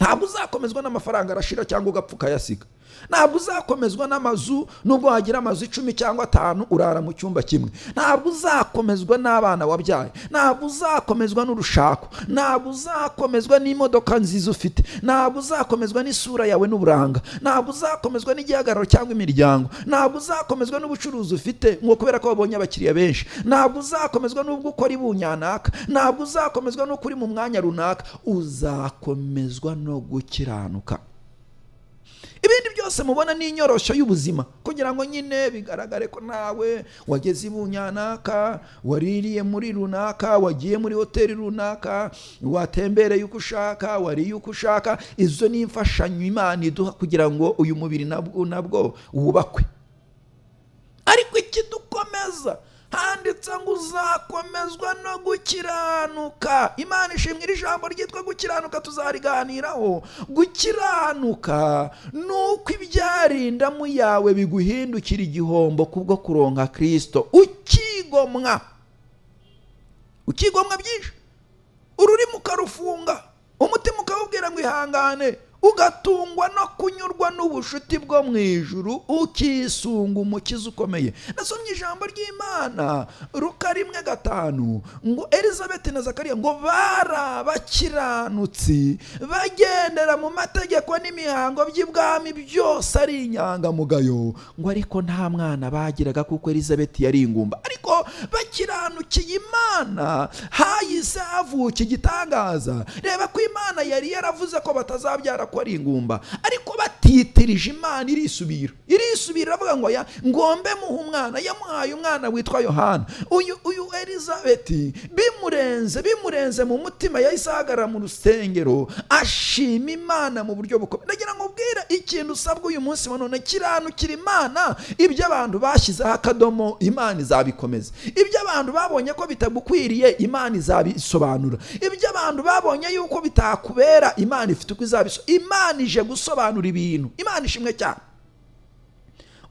Ntabwo uzakomezwa n'amafaranga arashira cyangwa ugapfuka yasiga. Ntabwo uzakomezwa n'amazu, nubwo wagira amazu 10 cyangwa 5 urara mu cyumba kimwe. Ntabwo uzakomezwa n'abana wabyaye. Ntabwo uzakomezwa n'urushako. Ntabwo uzakomezwa n'imodoka nziza ufite. Ntabwo uzakomezwa n'isura yawe n'uburanga. Ntabwo uzakomezwa n'igihagararo cyangwa imiryango. Ntabwo uzakomezwa n'ubucuruzi ufite ngo kubera ko wabonye abakiriya benshi. Ntabwo uzakomezwa n'ubwo ukora ibunyanaka. Ntabwo uzakomezwa no kuri mu mwanya runaka. Uzakomezwa no gukiranuka. Ibindi byose mubona ni inyoroshyo y'ubuzima, kugira ngo nyine bigaragare ko nawe wageze ibunyanaka, waririye muri runaka, wagiye muri hoteli runaka, watembereye uko ushaka, wariye uko ushaka. Izo ni imfashanyo Imana iduha kugira ngo uyu mubiri nabwo wubakwe. Ariko ikidukomeza handitse ngo uzakomezwa no gukiranuka. Imana ishimwe. Iri jambo ryitwa gukiranuka tuzariganiraho. Gukiranuka nuko ibyarindamu yawe biguhindukira igihombo kubwo kuronka Kristo. Ukigomwa byinshi, ururimi ukarufunga, umutima ukawubwira ngo ihangane, ugatungwa no kunyurwa n'ubushuti bwo mu ijuru, ukisunga umukiza ukomeye. Nasomye ijambo ry'Imana Luka 1:5 ngo Elizabeti na Zakariya ngo bari abakiranutsi bagendera mu mategeko n'imihango by'ibwami byose ari inyangamugayo, ngo ariko nta mwana bagiraga kuko Elizabeti yari ingumba. Ariko bakiranukiye Imana hahise havuka igitangaza. Reba ko Imana yari yaravuze ko batazabyara ko ari ingumba, ariko batitirije Imana irisubira iravuga ngo ngombe muha umwana. Yamuhaye umwana witwa Yohana. Uyu Elizabeti bimurenze mu mutima yahise ahagarara mu rusengero ashima Imana mu buryo bukomeye. Ndagira ngo ubwira ikintu usabwa uyu munsi wa none, kiranukira Imana. Ibyo abantu bashyizeho akadomo Imana izabikomeza. Ibyo abantu babonye ko bitagukwiriye Imana izabisobanura. Ibyo abantu babonye yuko bitakubera Imana ifite uko izabisobanura. Imana ije gusobanura ibintu. Imana ishimwe cyane.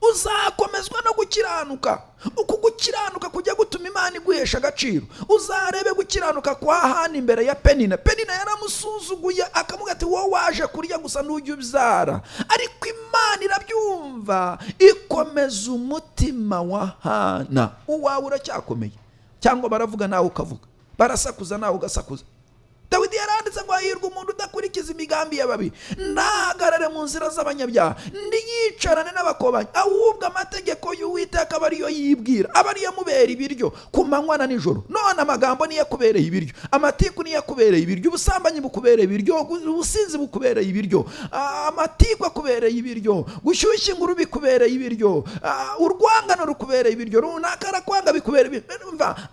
Uzakomezwa no gukiranuka. Uku gukiranuka kujya gutuma Imana iguhesha agaciro. Uzarebe gukiranuka kwa Hana imbere ya Penina. Penina yaramusuzuguye akamuga ati wowe waje kurya gusa n'ujya ubyara. Ariko Imana irabyumva ikomeza umutima wa Hana. Uwawe uracyakomeye cyangwa baravuga nawe ukavuga, barasakuza nawe ugasakuza? Dawidi yaranditse ngo hahirwa umuntu udakurikiza imigambi y'ababi, ntahagarare mu nzira z'abanyabyaha, ntiyicarane n'abakobanyi, ahubwo amategeko y'Uwiteka aba ariyo yibwira, aba ariyo amubera ibiryo ku manywa na nijoro. None amagambo niyo akubereye ibiryo, amatiku niyo akubereye ibiryo, ubusambanyi bukubereye ibiryo, ubusinzi bukubereye ibiryo, amatiku akubereye ibiryo, gushyushya inguru bikubereye ibiryo, urwangano rukubereye ibiryo, runaka arakwanga bikubereye ibiryo.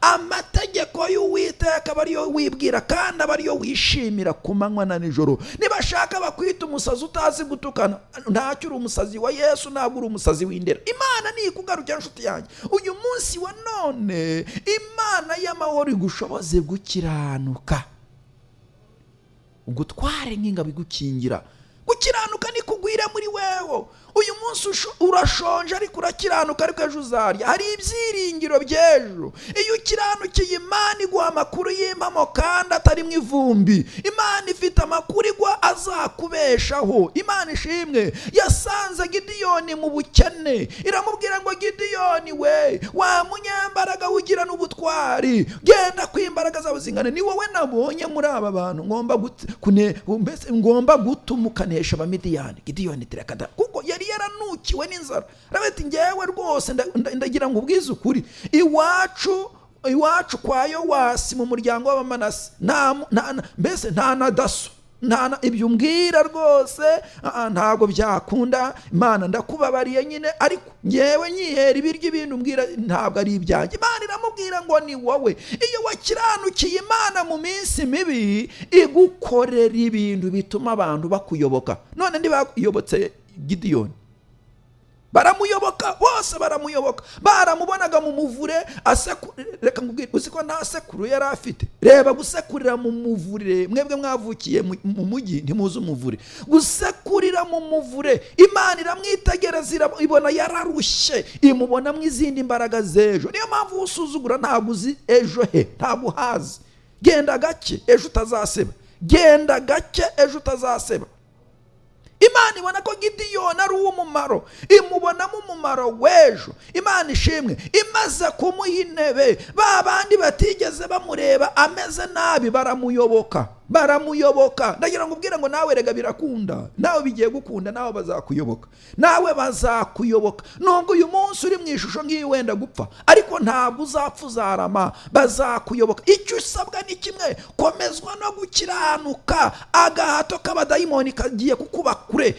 Amategeko y'Uwiteka aba ariyo wibwira kandi aba ariyo wishimira ku manywa na nijoro. Nibashaka bakwita umusazi utazi gutukana, ntacyo uri umusazi wa Yesu, ntabwo uri umusazi w'indera. Imana ni ikugarukira nshuti yanjye uyu munsi wa none. Imana y'amahoro igushoboze gukiranuka, ugutware nk'ingabo igukingira. Gukiranuka ni kugwira muri wewe. Uyu munsi urashonje ariko urakiranuka, ariko ejo uzarya. Hari ibyiringiro by'ejo. Iyo ukiranukiye Imana iguha amakuru y'impamo kandi atari mu ivumbi. Imana ifite amakuru igwa azakubeshaho. Imana ishimwe. Yasanze Gideyoni mu bukene, iramubwira ngo Gideyoni we wa munyambaraga ugira n'ubutwari, genda kwimbaraga zawe zingane. Ni wowe nabonye muri aba bantu ngomba gutuma ukanesha Abamidiyani. Gideyoni tirakada kuko yari yaranukiwe n'inzara. Arabati ngewe rwose ndagira ngo ubwize ukuri, iwacu kwa Yowasi mu muryango w'Abamanase mbese nta na daso, ibyo umbwira rwose ntabwo byakunda. Imana ndakubabariye nyine, ariko ngewe nyihera ibiryo ibintu umbwira ntabwo ari ibyanjye. Imana iramubwira ngo ni wowe. Iyo wakiranukiye Imana mu minsi mibi igukorera ibintu bituma abantu bakuyoboka. None ntibakuyobotse Gideyoni, baramuyoboka bose, baramuyoboka. Baramubonaga mu muvure reka ngubwire, uzi ko nta sekuru yari afite. Reba gusekurira mu muvure, mwebwe mwavukiye mu mujyi ntimuzi umuvure. Gusekurira mu muvure, Imana iramwitegereza ibona yararushye, imubonamo izindi mbaraga z'ejo. Niyo mpamvu usuzugura ntabwo uzi ejo he, ntabwo uhazi. Genda gake ejo utazaseba, genda gake ejo utazaseba. Imana ibona ko Gideyoni ari uw'umumaro, imubonamo umumaro w'ejo. Imana ishimwe. Imaze kumuha intebe, ba bandi batigeze bamureba ameze nabi baramuyoboka. Ndagira ngo ubwire ngo nawe rega birakunda, nawe bigiye gukunda, nawe bazakuyoboka, nubwo uyu munsi uri mu ishusho nk'iyi wenda gupfa, ariko ntabwo uzapfa, uzarama, bazakuyoboka. Icyo usabwa ni kimwe, komezwa no gukiranuka. Agahato k'abadayimoni kagiye kukuba kure,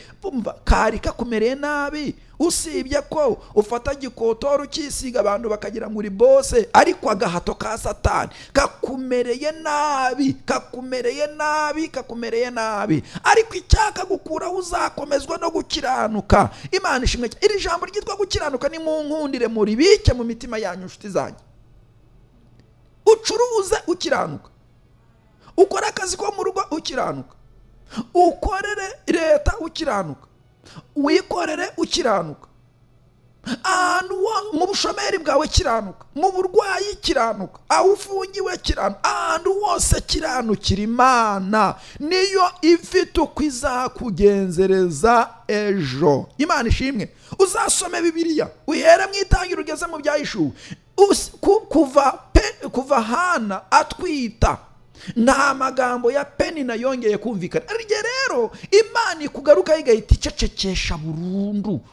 kari kakumereye nabi, usibye ko ufata gikotora ukisiga abantu bakagira ngo uri bose, ariko agahato ka Satani kakumereye nabi, ariko icyaka gukuraho uzakomezwa no gukiranuka. Imana ishimwe. Iri jambo ryitwa gukiranuka ni mu nkundire muribike mu mitima yanyu nshuti zanyu. Ucuruze ukiranuka, ukora akazi ko mu rugo ukiranuka, ukorere leta ukiranuka, wikorere ukiranuka, ahantu mu bushomeri bwawe kiranuka, mu burwayi kiranuka, aho ufungiwe kiranuka, ahantu hose kiranukira Imana. Niyo ifite uko izakugenzereza ejo. Imana ishimwe. Uzasome Bibiliya uhere mu itangiriro ugeze mu byahishuwe, kuva Hana atwita nta magambo ya Penina yongeye kumvikana. Arige rero Imana ikugaruka igahita icecekesha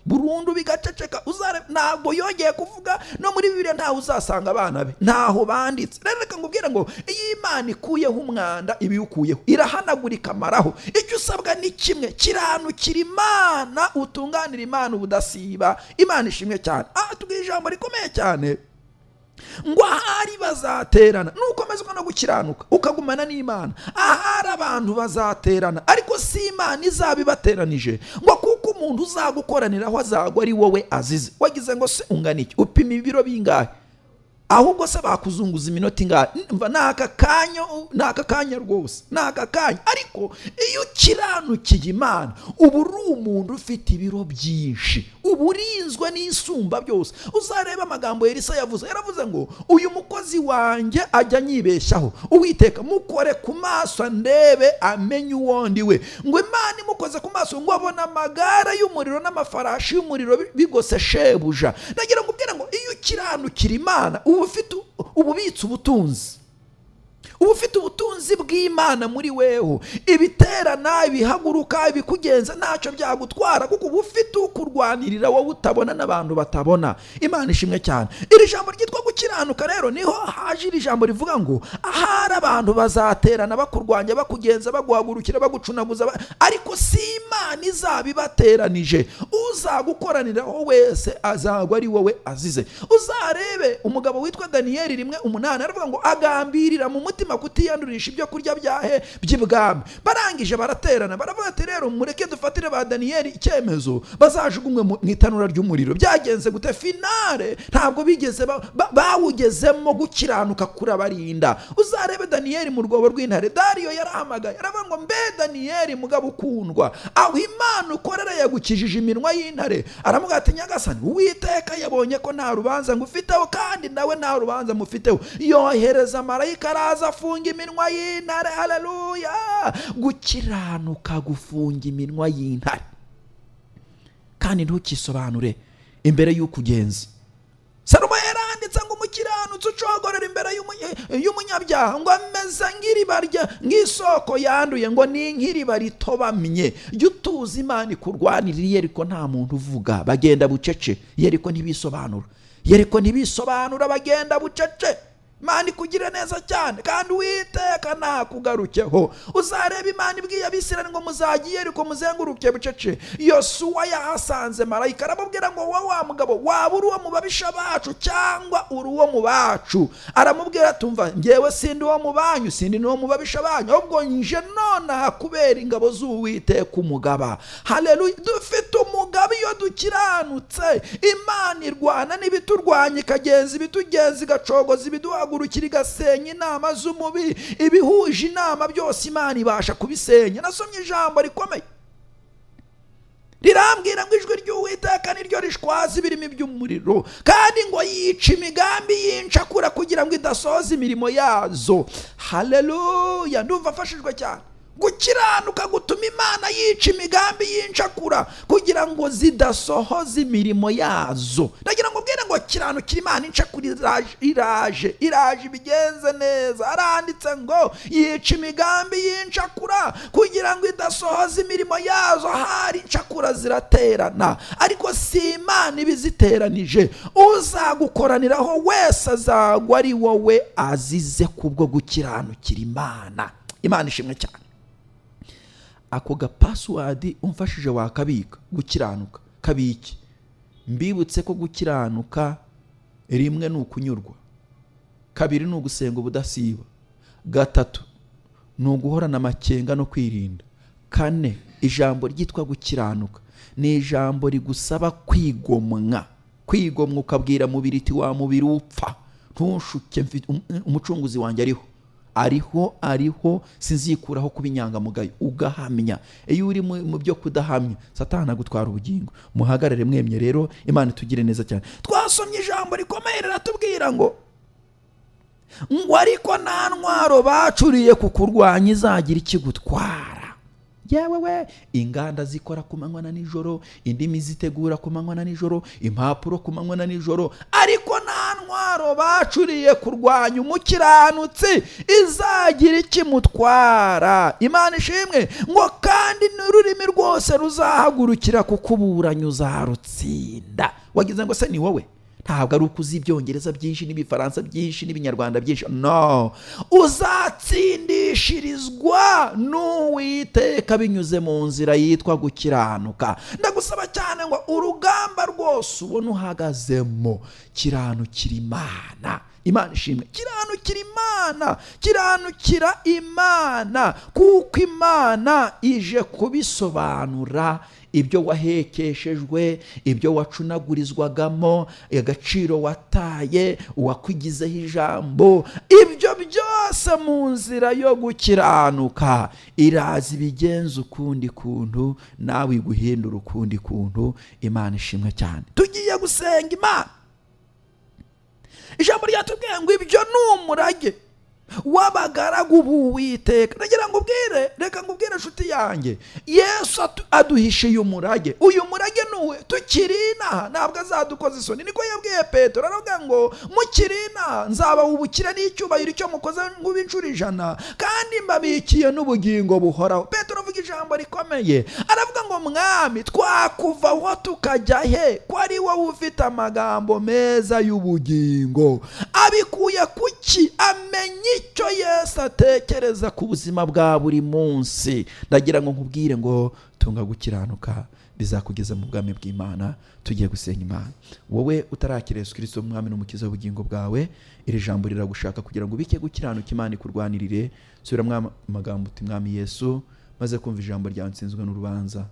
burundu bigaceceka. Ntabwo yongeye kuvuga, no muri Bibiliya ntaho uzasanga abana be, ntaho banditse. Rero reka ngubwire ngo iyi Imana ikuyeho umwanda ibiwukuyeho, irahanagurika amaraho. Icyo usabwa ni kimwe, kiranukira Imana, utunganira Imana ubudasiba. Imana ishimwe cyane. Tubwire ijambo rikomeye cyane ngo ahari bazaterana. Nukomezwa no gukiranuka ukagumana n'Imana, ahari abantu bazaterana, ariko si Imana izabibateranije. Ngo kuko umuntu uzagukoraniraho azagwa ari wowe azize. Wagize ngo se ungana iki? Upima ibiro bingahe? Ahubwo se bakuzunguza iminota ingahe? Mva naka kanya rwose, naka kanya. Ariko iyo ukiranukiye Imana ubu uri umuntu ufite ibiro byinshi, ubu urinzwe n'isumba byose. Uzareba amagambo Elisa yavuze, yaravuze ngo uyu mukozi wanjye ajya nyibeshyaho, Uwiteka mukore ku maso ndebe amenye uwo ndi we. Ngo Imana imukoze ku maso ngo abona amagare y'umuriro n'amafarashi y'umuriro bigose shebuja. Nagira ngo ubwire ngo iyo ukiranukira Imana ububitse ubutunzi, uba ufite ubutunzi bw'Imana muri weho. Ibiterana, ibihaguruka, ibikugenza ntacyo byagutwara, kuko uba ufite ukurwanirira wowe utabona n'abantu batabona. Imana ishimwe cyane. Iri jambo ryitwa gukiranuka rero niho haje iri jambo rivuga ngo ahari abantu bazaterana bakurwanya, bakugenza, baguhagurukira, bagucunaguza, ariko si Imana izabibateranije. Uzagukoraniraho wese azagwa ari wowe azize. Uzarebe umugabo witwa Daniyeli 1:8 aravuga ngo agambirira mu mutima kutiyandurisha ibyo kurya byahe by'ibwami. Barangije baraterana, baravuga ati rero mureke dufatire ba Daniyeli icyemezo, bazajugunywe mu itanura ry'umuriro. Byagenze gute? Finale ntabwo bigeze bawugezemo gukiranuka kurabarinda. Uzarebe Daniyeli mu rwobo rw'intare, Dariyo yarahamagaye aravuga ngo mbe Daniyeli mugabo ukundwa, aho Imana ukorera yagukijije iminwa y'intare. Aravuga ati Nyagasani, Uwiteka yabonye ko nta rubanza ngufiteho, kandi nawe nta rubanza mufiteho. Yohereza marayika araza afunga iminwa y'intare. Haleluya! Gukiranuka gufunga iminwa y'intare, kandi ntukisobanure imbere y'ukugenza. Salomo yaranditse ngo umukiranutsi ucogorera imbere y'umunyabyaha ngo ameze nk'iriba nk'isoko yanduye, ngo ni nk'iriba ritobamye. Jya utuza Imana ikurwanirira. Yeriko nta muntu uvuga, bagenda bucece. Yeriko ntibisobanura, bagenda bucece. Imana ikugire neza cyane, kandi Uwiteka nakugarukeho. Uzareba Imana ibwiye Abisirayeli ngo muzagiye ariko muzenguruke bucece. Yosuwa yahasanze marayika aramubwira ngo wowe wa mugabo, waba uri uwo mu babisha bacu cyangwa uri uwo mu bacu? Aramubwira ati umva, njyewe sindi uwo mu banyu, sindi n'uwo mu babisha banyu, ahubwo nje nonaha kubera ingabo z'Uwiteka umugaba. Haleluya! Dufite umugabo iyo dukiranutse. Imana irwana n'ibiturwanya, ikagenza ibitugenza, igacogoza ibiduha gurukira, igasenya inama z'umubi, ibihuje inama byose Imana ibasha kubisenya. Nasomye ijambo rikomeye rirambwira ngo ijwi ry'Uwiteka niryo rishwaza ibirimi by'umuriro, kandi ngo yica imigambi y'incakura kugira ngo idasohoza imirimo yazo. Haleluya! Ndumva afashijwe cyane. Gukiranuka gutuma Imana yica imigambi y'incakura kugira ngo zidasohoza imirimo yazo. Ndagira ngo ubwire ngo kiranukira Imana, incakura iraje ibigenze neza. Aranditse ngo yica imigambi y'incakura kugira ngo idasohoza imirimo yazo. Hari incakura ziraterana, ariko si Imana ibiziteranije. Uzagukoraniraho wese azagwa ari wowe azize kubwo gukiranukira Imana. Imana ishimwe cyane. Ako password umfashije wakabika. Gukiranuka kabiki. Mbibutse ko gukiranuka rimwe ni ukunyurwa, kabiri ni ugusenga ubudasiba, gatatu ni uguhorana amakenga no kwirinda, kane ijambo ryitwa gukiranuka ni ijambo rigusaba kwigomwa ukabwira mubiri iti wa mubiri upfa, ntushuke, umucunguzi wanjye ariho, ariho sinzikuraho kuba inyangamugayo, ugahamya. Iyo uri mu byo kudahamya, Satani agutwara ubugingo. Muhagarare mwemye rero, Imana itugire neza cyane. Twasomye ijambo rikomeye riratubwira ngo ariko nta ntwaro bacuriye kukurwanya izagira ikigutwara. Yewe inganda zikora ku manywa na nijoro, indimi zitegura ku manywa na nijoro, impapuro ku manywa na nijoro, ariko nta ntwaro bacuriye kurwanya umukiranutsi izagira ikimutwara. Imana ishimwe. Ngo kandi n'ururimi rwose ruzahagurukira kukuburanya uzarutsinda. Wagize ngo se ni wowe? Ntabwo ari uko uzi ibyongereza byinshi n'ibifaransa byinshi n'ibinyarwanda byinshi, no. Uzatsindishirizwa n'Uwiteka binyuze mu nzira yitwa gukiranuka. Ndagusaba cyane ngo urugamba rwose ubona uhagazemo, kiranukira Imana. Imana ishimwe. Kiranukira Imana, kiranukira Imana, kuko Imana ije kubisobanura ibyo wahekeshejwe, ibyo wacunagurizwagamo, agaciro wataye, uwakwigizeho ijambo, ibyo byose mu nzira yo gukiranuka irazi ibigenza ukundi kuntu, nawe iguhindura ukundi kuntu. Imana ishimwe cyane. Tugiye gusenga Imana. Ijambo ryatubwiye ngo ibyo ni umurage w'abagaragu b'Uwiteka. Ndagira ngo reka ngubwire nshuti yanjye, Yesu aduhishiye umurage. Uyu murage nuwe tukiri inaha, ntabwo azadukoza isoni. Niko yabwiye Petero, aravuga ngo mukiri inaha nzaba ubukire n'icyubahiro icyo mukoze ngo inshuro 100, kandi mbabikiye n'ubugingo buhoraho. Petero avuga ijambo rikomeye, aravuga ngo Mwami, twakuvaho tukajya he? Ko ari wowe ufite amagambo meza y'ubugingo. Abikuye kuki? Amenye icyo Yesu atekereza ku buzima bwa buri munsi. Ndagira ngo nkubwire ngo tunga gukiranuka bizakugeza mu bwami bw'Imana. Tugiye gusenga Imana. Wowe utarakira Yesu Kristo Mwami n'umukiza w'ubugingo bwawe, iri jambo riragushaka kugira ngo bike gukiranuka, Imana ikurwanirire. Subira amagambo uti Mwami Yesu, maze kumva ijambo ryawe nsinzwe n'urubanza,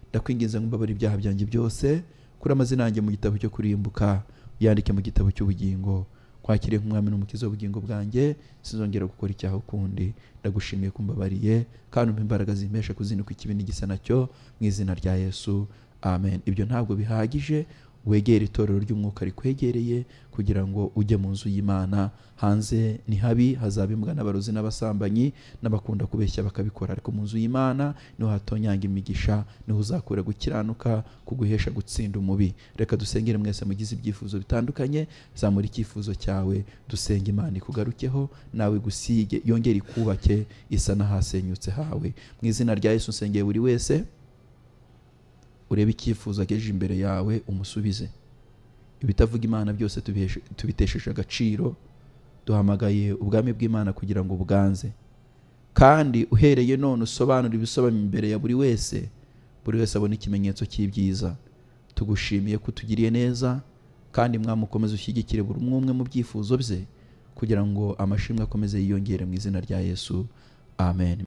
ndakwinginze ngo mbabarire ibyaha byanjye byose, kuri amazina yanjye mu gitabo cyo kurimbuka, yandike mu gitabo cy'ubugingo. Kwakiriye nk'Umwami n'umukiza w'ubugingo bwanjye, sinzongera gukora icyaha ukundi. Ndagushimiye kumbabariye kandi umpa imbaraga zimpesha kuzinuka ikibi n'igisa nacyo, mu izina rya Yesu, amen. Ibyo ntabwo bihagije. Wegere itorero ry'umwuka rikwegereye kugira ngo ujye mu nzu y'Imana. Hanze ni habi, hazaba imbwa n'abarozi n'abasambanyi n'abakunda kubeshya bakabikora, ariko mu nzu y'Imana niho hatonyanga imigisha, niho uzakura gukiranuka kuguhesha gutsinda umubi. Reka dusengere mwese mugize ibyifuzo bitandukanye. Zamura icyifuzo cyawe, dusenge Imana ikugarukeho, nawe gusige, yongere ikubake isa n'ahasenyutse hawe. Mu izina rya Yesu nsengeye buri wese urebe icyifuzo agejeje imbere yawe, umusubize. Ibitavuga Imana byose tubitesheje agaciro. Duhamagaye ubwami bw'Imana kugira ngo buganze, kandi uhereye none usobanura ibisobanuro imbere ya buri wese abone ikimenyetso cy'ibyiza. Tugushimiye ko utugiriye neza, kandi Mwami ukomeze ushyigikire buri umwe mu byifuzo bye kugira ngo amashimwe akomeze yiyongere mu izina rya Yesu, amen.